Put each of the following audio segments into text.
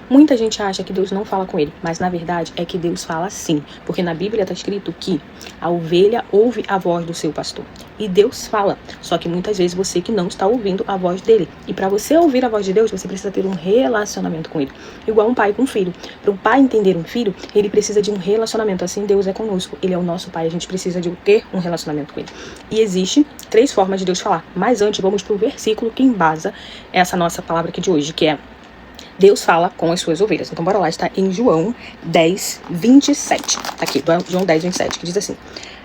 Muita gente acha que Deus não fala com ele, mas na verdade é que Deus fala sim, porque na Bíblia está escrito que a ovelha ouve a voz do seu pastor. E Deus fala, só que muitas vezes você que não está ouvindo a voz dele. E para você ouvir a voz de Deus, você precisa ter um relacionamento com ele. Igual um pai com um filho. Para um pai entender um filho, ele precisa de um relacionamento. Assim Deus é conosco, ele é o nosso pai, a gente precisa de ter um relacionamento com ele. E existe 3 formas de Deus falar. Mas antes, vamos para o versículo que embasa essa nossa palavra aqui de hoje, que é: Deus fala com as suas ovelhas. Então bora lá, está em João 10, 27. Tá aqui, João 10, 27, que diz assim: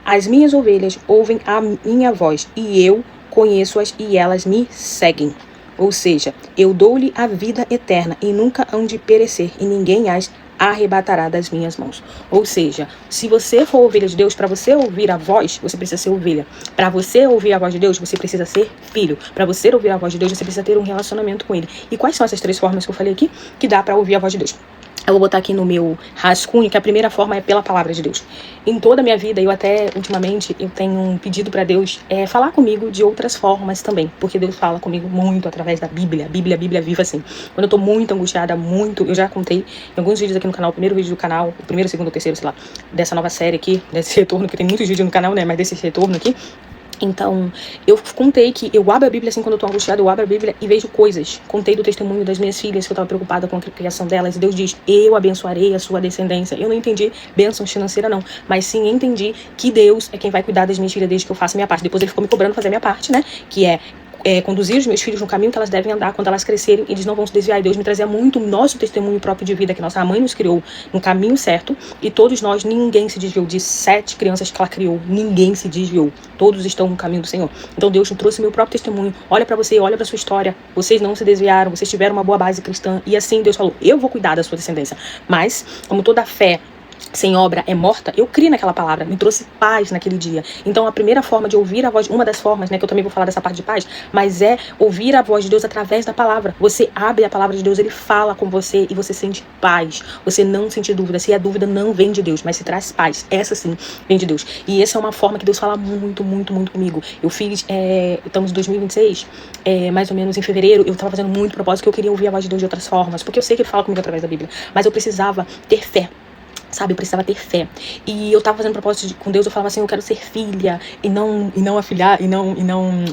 As minhas ovelhas ouvem a minha voz, e eu conheço-as e elas me seguem. Ou seja, eu dou-lhe a vida eterna e nunca hão de perecer, e ninguém as arrebatará das minhas mãos. Ou seja, se você for ovelha de Deus, para você ouvir a voz, você precisa ser ovelha. Para você ouvir a voz de Deus, você precisa ser filho. Para você ouvir a voz de Deus, você precisa ter um relacionamento com ele. E quais são essas 3 formas que eu falei aqui que dá para ouvir a voz de Deus? Eu vou botar aqui no meu rascunho que a primeira forma é pela palavra de Deus. Em toda a minha vida, eu até ultimamente, eu tenho um pedido para Deus falar comigo de outras formas também. Porque Deus fala comigo muito através da Bíblia. Bíblia viva assim. Quando eu tô muito angustiada, eu já contei em alguns vídeos aqui no canal, o primeiro vídeo do canal, o primeiro, segundo, terceiro, sei lá, dessa nova série aqui, desse retorno, que tem muitos vídeos no canal, né, mas desse retorno aqui. Então, eu contei que eu abro a Bíblia assim quando eu tô angustiada, eu abro a Bíblia e vejo coisas. Contei do testemunho das minhas filhas, que eu tava preocupada com a criação delas, e Deus diz: eu abençoarei a sua descendência. Eu não entendi bênção financeira não, mas sim entendi que Deus é quem vai cuidar das minhas filhas desde que eu faça a minha parte. Depois ele ficou me cobrando fazer a minha parte, né, que é conduzir os meus filhos no caminho que elas devem andar. Quando elas crescerem, eles não vão se desviar. E Deus me trazia muito o nosso testemunho próprio de vida, que nossa mãe nos criou no caminho certo, e todos nós, ninguém se desviou. De 7 crianças que ela criou, ninguém se desviou. Todos estão no caminho do Senhor. Então Deus me trouxe meu próprio testemunho. Olha pra você, olha pra sua história. Vocês não se desviaram, vocês tiveram uma boa base cristã. E assim Deus falou: eu vou cuidar da sua descendência. Mas, como toda fé sem obra é morta, eu criei naquela palavra, me trouxe paz naquele dia. Então a primeira forma de ouvir a voz, uma das formas, né, que eu também vou falar dessa parte de paz, mas é ouvir a voz de Deus através da palavra. Você abre a palavra de Deus, ele fala com você e você sente paz. Você não sente dúvida. Se a dúvida não vem de Deus, mas se traz paz, essa sim vem de Deus. E essa é uma forma que Deus fala muito, muito, muito comigo. Eu fiz, estamos em 2026, mais ou menos em fevereiro, eu estava fazendo muito propósito, que eu queria ouvir a voz de Deus de outras formas, porque eu sei que ele fala comigo através da Bíblia, mas eu precisava ter fé. Sabe, eu precisava ter fé. E eu tava fazendo propósito com Deus, eu falava assim: eu quero ser filha, e não afilhar, e não,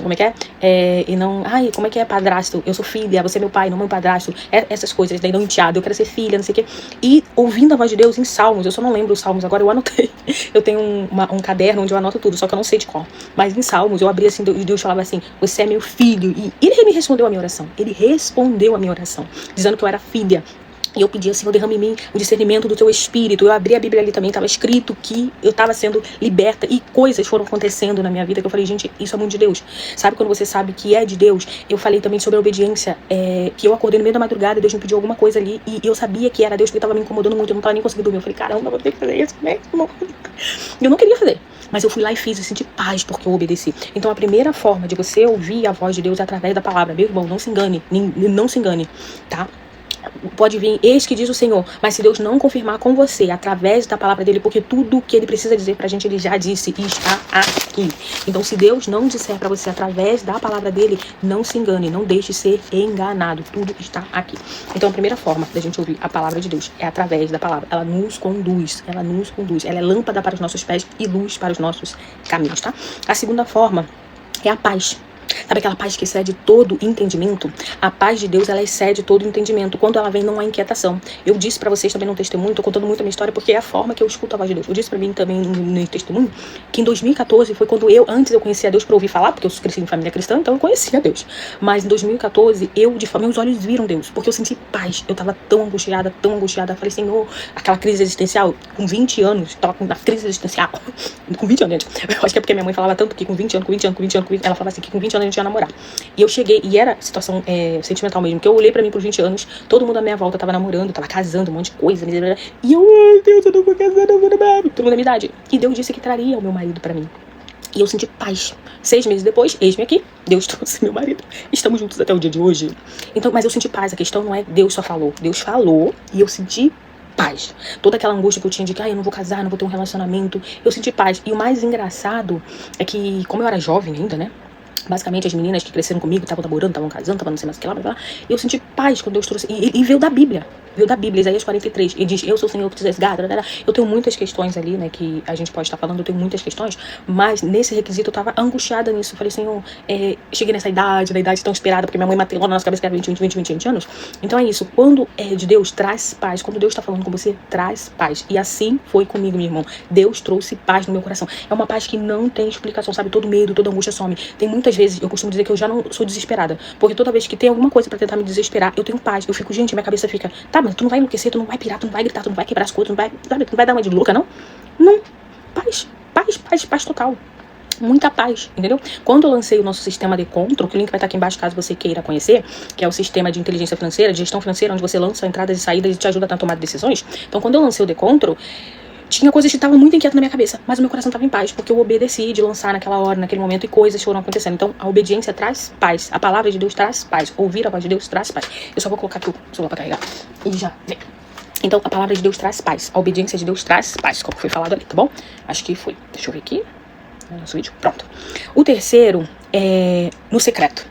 como é que é? E não, ai, como é que é, padrasto? Eu sou filha, você é meu pai, não meu padrasto. Essas coisas, daí não enteado, eu quero ser filha, não sei o quê. E ouvindo a voz de Deus em salmos, eu só não lembro os salmos agora, eu anotei. Eu tenho um caderno onde eu anoto tudo, só que eu não sei de qual. Mas em salmos, eu abri assim, e Deus falava assim: você é meu filho. E ele me respondeu a minha oração. Ele respondeu a minha oração, dizendo que eu era filha. E eu pedi, Senhor, derrame em mim o discernimento do teu espírito. Eu abri a Bíblia ali também, estava escrito que eu estava sendo liberta e coisas foram acontecendo na minha vida que eu falei: gente, isso é muito de Deus. Sabe quando você sabe que é de Deus? Eu falei também sobre a obediência, que eu acordei no meio da madrugada e Deus me pediu alguma coisa ali e eu sabia que era Deus, porque estava me incomodando muito, eu não estava nem conseguindo dormir. Eu falei: caramba, eu vou ter que fazer isso mesmo. Eu não queria fazer, mas eu fui lá e fiz, eu senti paz porque eu obedeci. Então a primeira forma de você ouvir a voz de Deus é através da palavra. Meu irmão, não se engane, não se engane, tá? Pode vir, eis que diz o Senhor, mas se Deus não confirmar com você através da palavra dele, porque tudo que ele precisa dizer pra gente, ele já disse e está aqui. Então se Deus não disser pra você através da palavra dele, não se engane, não deixe ser enganado, tudo está aqui. Então a primeira forma da gente ouvir a palavra de Deus é através da palavra. Ela nos conduz, ela é lâmpada para os nossos pés e luz para os nossos caminhos, tá? A segunda forma é a paz. Sabe aquela paz que excede todo entendimento? A paz de Deus, ela excede todo entendimento. Quando ela vem, não há inquietação. Eu disse pra vocês também no testemunho, tô contando muito a minha história, porque é a forma que eu escuto a voz de Deus. Eu disse pra mim também no testemunho, que em 2014 foi quando antes eu conhecia Deus pra ouvir falar, porque eu cresci em família cristã, então eu conhecia Deus. Mas em 2014, meus olhos viram Deus, porque eu senti paz. Eu tava tão angustiada, falei: Senhor, aquela crise existencial, com 20 anos, tava com uma crise existencial, com 20 anos, gente. Eu acho que é porque minha mãe falava tanto que com 20 anos, ela falava assim, que com 20 anos a gente ia namorar. E eu cheguei, e era situação sentimental mesmo, que eu olhei pra mim por 20 anos, todo mundo à minha volta tava namorando, tava casando, um monte de coisa, e eu, ai Deus, eu não vou casar, não vou namorar, todo mundo da minha idade. E Deus disse que traria o meu marido pra mim. E eu senti paz. 6 meses depois, eis-me aqui, Deus trouxe meu marido. Estamos juntos até o dia de hoje. Então, mas eu senti paz, a questão não é Deus só falou. Deus falou e eu senti paz. Toda aquela angústia que eu tinha de que eu não vou casar, não vou ter um relacionamento, eu senti paz. E o mais engraçado é que, como eu era jovem ainda, né? Basicamente, as meninas que cresceram comigo estavam namorando, estavam casando, estavam não sei mais o que lá, blá, blá. Eu senti paz quando Deus trouxe. E veio da Bíblia. veio da Bíblia, Isaías 43, e diz, eu sou o Senhor que te resgata. Eu tenho muitas questões ali, né, que a gente pode estar falando, eu tenho muitas questões, mas nesse requisito eu tava angustiada nisso. Eu falei, Senhor, cheguei nessa idade, na idade tão esperada, porque minha mãe matou na nossa cabeça que era 20 anos. Então é isso, quando é de Deus, traz paz. Quando Deus tá falando com você, traz paz. E assim foi comigo, meu irmão. Deus trouxe paz no meu coração. É uma paz que não tem explicação, sabe? Todo medo, toda angústia some. Tem muitas vezes, eu costumo dizer que eu já não sou desesperada, porque toda vez que tem alguma coisa pra tentar me desesperar, eu tenho paz. Eu fico, gente, minha cabeça fica, tá, mas tu não vai enlouquecer, tu não vai pirar, tu não vai gritar, tu não vai quebrar as coisas, tu não vai, sabe, tu não vai dar uma de louca, não? Não. Paz, paz, paz, paz total. Muita paz, entendeu? Quando eu lancei o nosso sistema de Control, que o link vai estar aqui embaixo caso você queira conhecer, que é o sistema de inteligência financeira, de gestão financeira, onde você lança entradas e saídas e te ajuda a tomar decisões. Então, quando eu lancei o de Control, tinha coisas que estavam muito inquietas na minha cabeça, mas o meu coração estava em paz, porque eu obedeci de lançar naquela hora, naquele momento, e coisas foram acontecendo. Então, a obediência traz paz. A palavra de Deus traz paz. Ouvir a voz de Deus traz paz. Eu só vou colocar aqui o celular pra carregar. E já vem. Então, a palavra de Deus traz paz. A obediência de Deus traz paz, como foi falado ali, tá bom? Acho que foi. Deixa eu ver aqui. No nosso vídeo. Pronto. O terceiro é no secreto.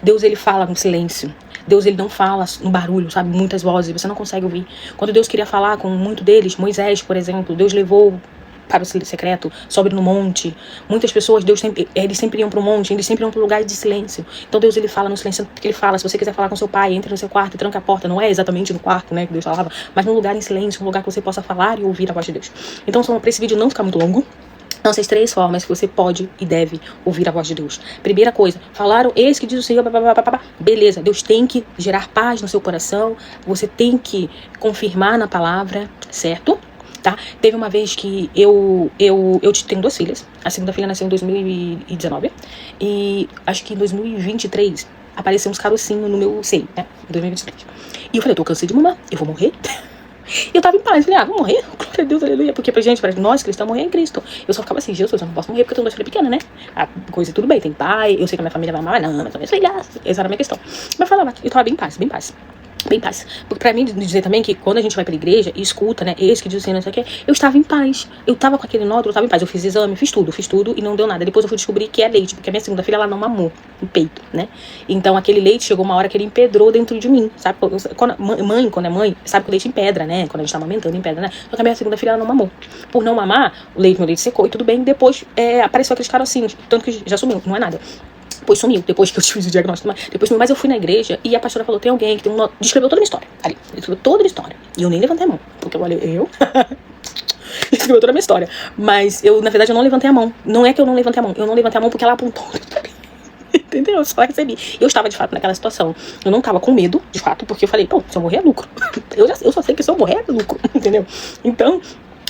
Deus, ele fala no silêncio. Deus, ele não fala no barulho, sabe? Muitas vozes, você não consegue ouvir. Quando Deus queria falar com muito deles, Moisés, por exemplo, Deus levou para o secreto, sobe no monte. Muitas pessoas, eles sempre iam para o monte, eles sempre iam para um lugar de silêncio. Então Deus, ele fala no silêncio, ele fala, se você quiser falar com seu pai, entre no seu quarto e tranca a porta. Não é exatamente no quarto, né, que Deus falava, mas num lugar em silêncio, um lugar que você possa falar e ouvir a voz de Deus. Então, para esse vídeo não ficar muito longo, são essas 3 formas que você pode e deve ouvir a voz de Deus. Primeira coisa, falaram, eis que diz o Senhor, beleza, Deus tem que gerar paz no seu coração, você tem que confirmar na palavra, certo? Tá? Teve uma vez que eu tenho 2 filhas, a segunda filha nasceu em 2019, e acho que em 2023 apareceu uns carocinhos no meu seio, né, em 2023. E eu falei, eu tô cansada de mamar, eu vou morrer. E eu tava em paz, falei, vou morrer, glória a Deus, aleluia, porque pra gente, pra nós cristãos, morrer em Cristo. Eu só ficava assim, Jesus, eu não posso morrer porque eu tenho 2 filhas pequenas, né? A coisa tudo bem, tem pai, eu sei que a minha família vai amar, mas não, mas minhas filhas, essa era a minha questão. Mas falava, eu tava bem em paz, bem em paz. Bem em paz. Porque pra mim, dizer também que quando a gente vai pra igreja e escuta, né, esse que diz assim, não sei o que, eu estava em paz. Eu tava com aquele nódulo, eu tava em paz. Eu fiz exame, fiz tudo e não deu nada. Depois eu fui descobrir que é leite, porque a minha segunda filha, ela não mamou no peito, né? Então aquele leite chegou uma hora que ele empedrou dentro de mim, sabe? Quando é mãe, sabe que o leite empedra, né? Quando a gente tá amamentando, empedra, né? Só que a minha segunda filha, ela não mamou. Por não mamar, meu leite secou e tudo bem. Depois apareceu aqueles carocinhos, tanto que já sumiu, não é nada. Depois sumiu, depois que eu fiz o diagnóstico. Depois sumiu, mas eu fui na igreja e a pastora falou, tem alguém que tem descreveu toda a minha história. Ali, descreveu toda a minha história. E eu nem levantei a mão, porque eu olhei, descreveu toda a minha história. Mas eu, na verdade, eu não levantei a mão. Não é que eu não levantei a mão, eu não levantei a mão porque ela apontou. Entendeu? Eu só recebi. Eu estava, de fato, naquela situação. Eu não estava com medo, de fato, porque eu falei, pô, se eu morrer é lucro. Eu só sei que se eu morrer é lucro, entendeu? Então,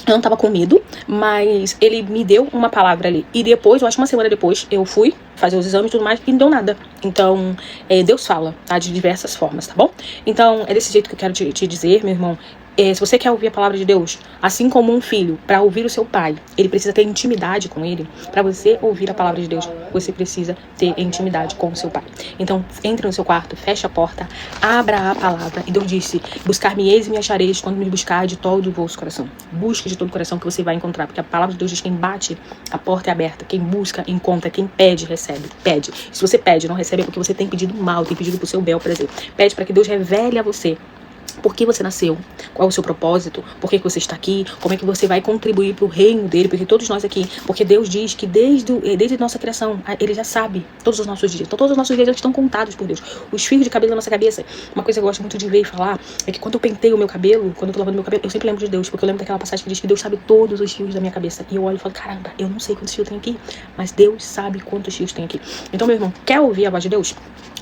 eu não tava com medo, mas ele me deu uma palavra ali. E depois, eu acho que uma semana depois, eu fui fazer os exames e tudo mais e não deu nada. Então, Deus fala, tá? De diversas formas, tá bom? Então, é desse jeito que eu quero te dizer, meu irmão. Se você quer ouvir a palavra de Deus, assim como um filho, para ouvir o seu pai, ele precisa ter intimidade com ele. Para você ouvir a palavra de Deus, você precisa ter intimidade com o seu pai. Então, entre no seu quarto, fecha a porta, abra a palavra. E Deus disse, buscar-me-eis e me achareis quando me buscar de todo o vosso coração. Busque de todo o coração que você vai encontrar, porque a palavra de Deus diz, quem bate, a porta é aberta. Quem busca, encontra. Quem pede, recebe. Pede. Se você pede, não recebe, é porque você tem pedido mal, tem pedido pro seu bel prazer. Pede para que Deus revele a você por que você nasceu, qual é o seu propósito, por que você está aqui, como é que você vai contribuir para o reino dele, porque todos nós aqui, porque Deus diz que desde a nossa criação, ele já sabe todos os nossos dias, então todos os nossos dias estão contados por Deus, os fios de cabelo da nossa cabeça. Uma coisa que eu gosto muito de ver e falar, é que quando eu penteio o meu cabelo, quando eu tô lavando meu cabelo, eu sempre lembro de Deus, porque eu lembro daquela passagem que diz que Deus sabe todos os fios da minha cabeça, e eu olho e falo, caramba, eu não sei quantos fios tem aqui, mas Deus sabe quantos fios tem aqui. Então, meu irmão, quer ouvir a voz de Deus?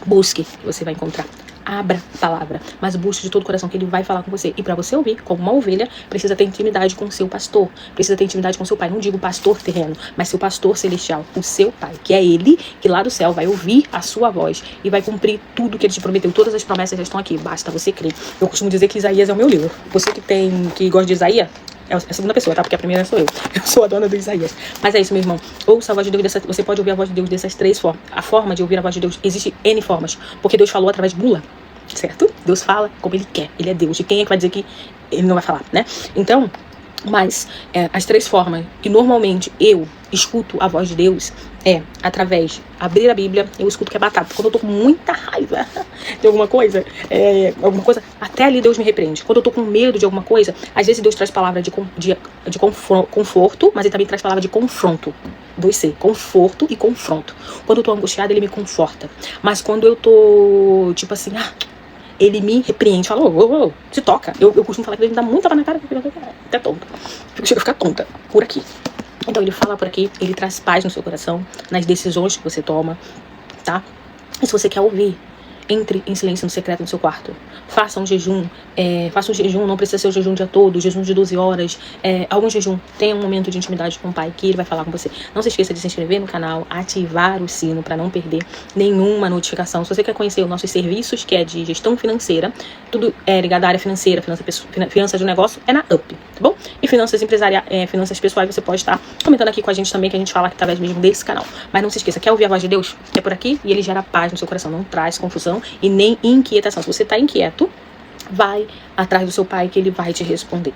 Busque, que você vai encontrar. Abra a palavra, mas busque de todo o coração que ele vai falar com você. E para você ouvir, como uma ovelha, precisa ter intimidade com o seu pastor. Precisa ter intimidade com o seu pai. Não digo pastor terreno, mas seu pastor celestial, o seu pai, que é ele que lá do céu vai ouvir a sua voz e vai cumprir tudo que ele te prometeu. Todas as promessas já estão aqui, basta você crer. Eu costumo dizer que Isaías é o meu livro. Você que gosta de Isaías, é a segunda pessoa, tá? Porque a primeira sou eu. Eu sou a dona do Isaías. Mas é isso, meu irmão. Ouça a voz de Deus você pode ouvir a voz de Deus dessas 3 formas. A forma de ouvir a voz de Deus existe N formas. Porque Deus falou através de bula. Certo? Deus fala como ele quer. Ele é Deus. E quem é que vai dizer que ele não vai falar, né? Então, Mas as 3 formas que normalmente eu escuto a voz de Deus é através de abrir a Bíblia. Eu escuto que é batata. Quando eu tô com muita raiva de alguma coisa, até ali Deus me repreende. Quando eu tô com medo de alguma coisa, às vezes Deus traz palavra de conforto, mas ele também traz palavra de confronto. 2C, conforto e confronto. Quando eu tô angustiada, ele me conforta. Mas quando eu tô, tipo assim, ele me repreende, fala, se toca. Eu costumo falar que ele me dá muita na cara, até tonta. Chega a ficar tonta por aqui. Então ele fala por aqui, ele traz paz no seu coração, nas decisões que você toma, tá? E se você quer ouvir, entre em silêncio no secreto no seu quarto. Faça um jejum, não precisa ser o jejum o dia todo, jejum de 12 horas, algum jejum. Tenha um momento de intimidade com o Pai, que Ele vai falar com você. Não se esqueça de se inscrever no canal, ativar o sino para não perder nenhuma notificação. Se você quer conhecer os nossos serviços, que é de gestão financeira, tudo é ligado à área financeira, finanças de negócio, é na UP, tá bom? E finanças empresariais, finanças pessoais, você pode estar comentando aqui com a gente também, que a gente fala aqui através mesmo desse canal. Mas não se esqueça, quer ouvir a voz de Deus? É por aqui e Ele gera paz no seu coração, não traz confusão e nem inquietação. Se você está inquieto, vai atrás do seu Pai que Ele vai te responder.